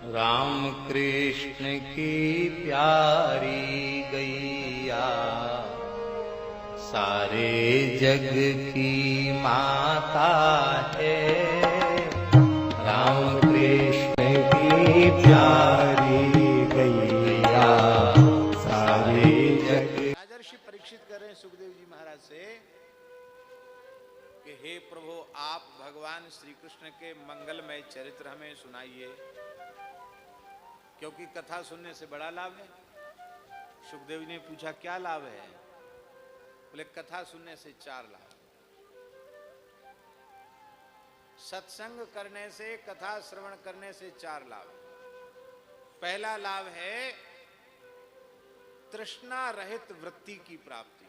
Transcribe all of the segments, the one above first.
राम कृष्ण की प्यारी गैया सारे जग की माता है। राम कृष्ण की प्यारी गैया सारे जग। राजर्षि परीक्षित कर रहे हैं सुखदेव जी महाराज से कि हे प्रभु, आप भगवान श्री कृष्ण के मंगलमय चरित्र हमें सुनाइए, क्योंकि कथा सुनने से बड़ा लाभ है। सुखदेव जी ने पूछा क्या लाभ है? बोले कथा सुनने से 4 लाभ। सत्संग करने से, कथा श्रवण करने से 4 लाभ। पहला लाभ है तृष्णा रहित वृत्ति की प्राप्ति।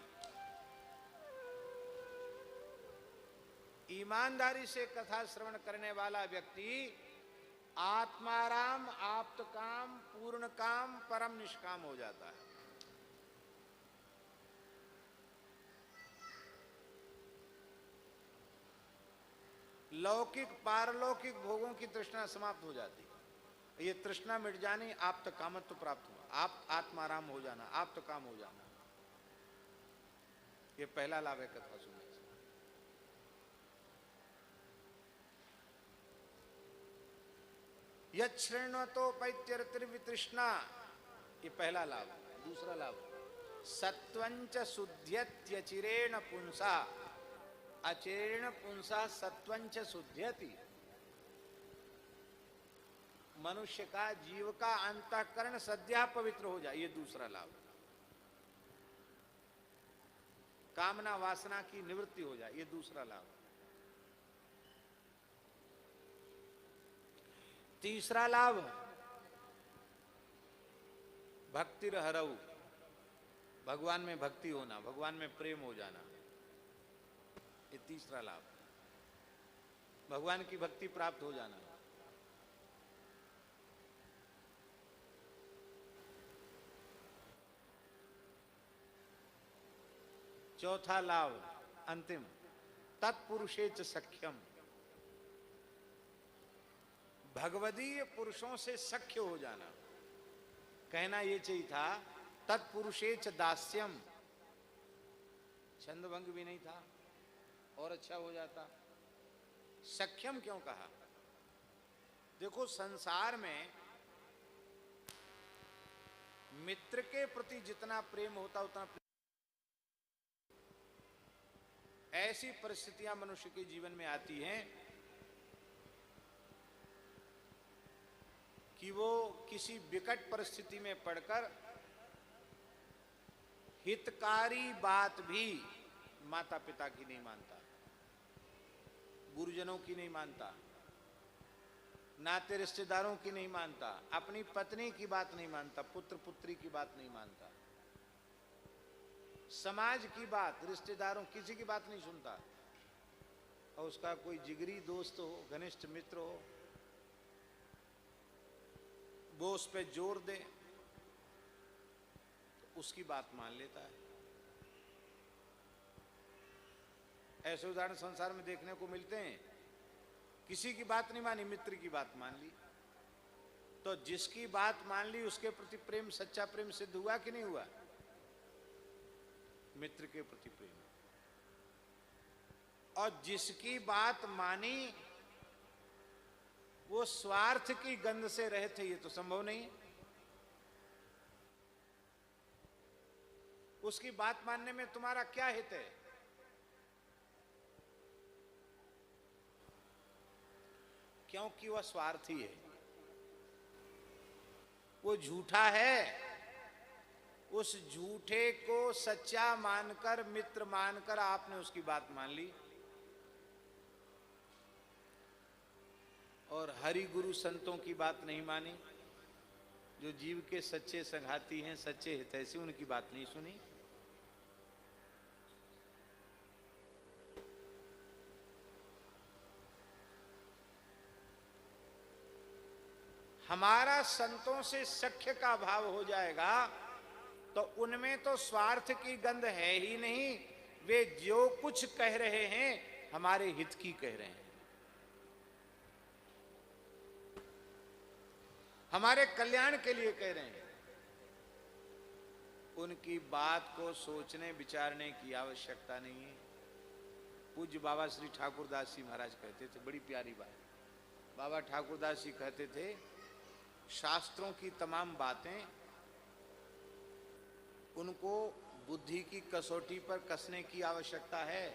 ईमानदारी से कथा श्रवण करने वाला व्यक्ति आत्माराम, आप्त काम, पूर्ण काम, परम निष्काम हो जाता है। लौकिक पारलौकिक भोगों की तृष्णा समाप्त हो जाती है। ये तृष्णा मिट जानी, आप्त कामत्व प्राप्त हुआ, आप आत्माराम हो जाना, आप्त काम हो जाना। ये पहला लाभ है कथा सुनने से। यच्छृण्वतो पैत्यरतिर्वितृष्णा, ये पहला लाभ। दूसरा लाभ सत्वंच शुद्ध्यत्यचिरेण पुंसा, अचिरेण पुंसा सत्वंच शुद्ध्यति। मनुष्य का, जीव का अंतःकरण सद्या पवित्र हो जाए, ये दूसरा लाभ। कामना वासना की निवृत्ति हो जाए, ये दूसरा लाभ। तीसरा लाभ भक्तिर्हरऊ, भगवान में भक्ति होना, भगवान में प्रेम हो जाना, ये तीसरा लाभ। भगवान की भक्ति प्राप्त हो जाना। चौथा लाभ अंतिम, तत्पुरुषेच सख्यम, भगवदीय पुरुषों से सख्य हो जाना। कहना ये चाहिए था तत्पुरुषेच दास्यम, छंदभंग भी नहीं था और अच्छा हो जाता। सख्यम क्यों कहा? देखो, संसार में मित्र के प्रति जितना प्रेम होता उतना ऐसी परिस्थितियां मनुष्य के जीवन में आती हैं कि वो किसी विकट परिस्थिति में पड़कर हितकारी बात भी माता पिता की नहीं मानता, गुरुजनों की नहीं मानता, नाते रिश्तेदारों की नहीं मानता, अपनी पत्नी की बात नहीं मानता, पुत्र पुत्री की बात नहीं मानता, समाज की बात, रिश्तेदारों, किसी की बात नहीं सुनता। और उसका कोई जिगरी दोस्त हो, घनिष्ठ मित्र हो, वो उस पे जोर दे तो उसकी बात मान लेता है। ऐसे उदाहरण संसार में देखने को मिलते हैं। किसी की बात नहीं मानी, मित्र की बात मान ली, तो जिसकी बात मान ली उसके प्रति प्रेम, सच्चा प्रेम सिद्ध हुआ कि नहीं हुआ? मित्र के प्रति प्रेम। और जिसकी बात मानी वो स्वार्थ की गंध से रहे थे, ये तो संभव नहीं। उसकी बात मानने में तुम्हारा क्या हित है? क्योंकि वह स्वार्थी है, वो झूठा है। उस झूठे को सच्चा मानकर, मित्र मानकर आपने उसकी बात मान ली, और हरि गुरु संतों की बात नहीं मानी, जो जीव के सच्चे संघाती हैं, सच्चे हितैषी, उनकी बात नहीं सुनी। हमारा संतों से सख्य का भाव हो जाएगा तो उनमें तो स्वार्थ की गंध है ही नहीं। वे जो कुछ कह रहे हैं हमारे हित की कह रहे हैं। हमारे कल्याण के लिए कह रहे हैं। उनकी बात को सोचने विचारने की आवश्यकता नहीं है। पूज्य बाबा श्री ठाकुरदास जी महाराज कहते थे, बड़ी प्यारी बात। बाबा ठाकुरदास जी कहते थे, शास्त्रों की तमाम बातें उनको बुद्धि की कसौटी पर कसने की आवश्यकता है।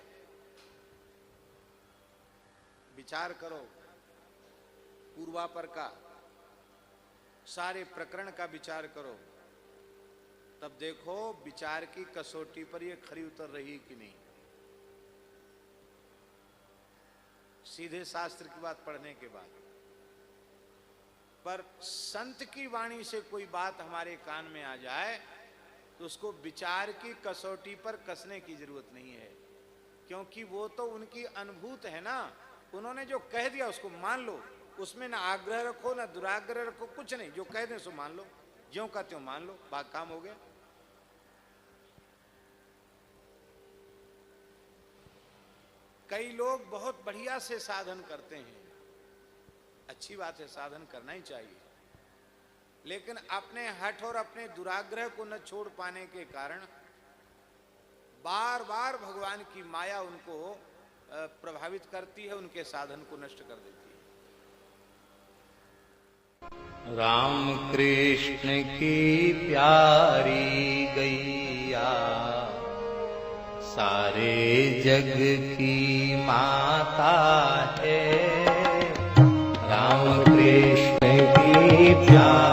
विचार करो, पूर्वापर का, सारे प्रकरण का विचार करो, तब देखो विचार की कसौटी पर ये खरी उतर रही कि नहीं। सीधे शास्त्र की बात पढ़ने के बाद, पर संत की वाणी से कोई बात हमारे कान में आ जाए तो उसको विचार की कसौटी पर कसने की जरूरत नहीं है, क्योंकि वो तो उनकी अनुभूत है ना। उन्होंने जो कह दिया उसको मान लो, उसमें ना आग्रह रखो ना दुराग्रह रखो, कुछ नहीं। जो कह दें सो मान लो, ज्यों का त्यों मान लो, बात काम हो गया। कई लोग बहुत बढ़िया से साधन करते हैं, अच्छी बात है, साधन करना ही चाहिए, लेकिन अपने हठ और अपने दुराग्रह को न छोड़ पाने के कारण बार बार भगवान की माया उनको प्रभावित करती है, उनके साधन को नष्ट कर देती है। राम कृष्ण की प्यारी गैया सारे जग की माता है। राम कृष्ण की प्यारी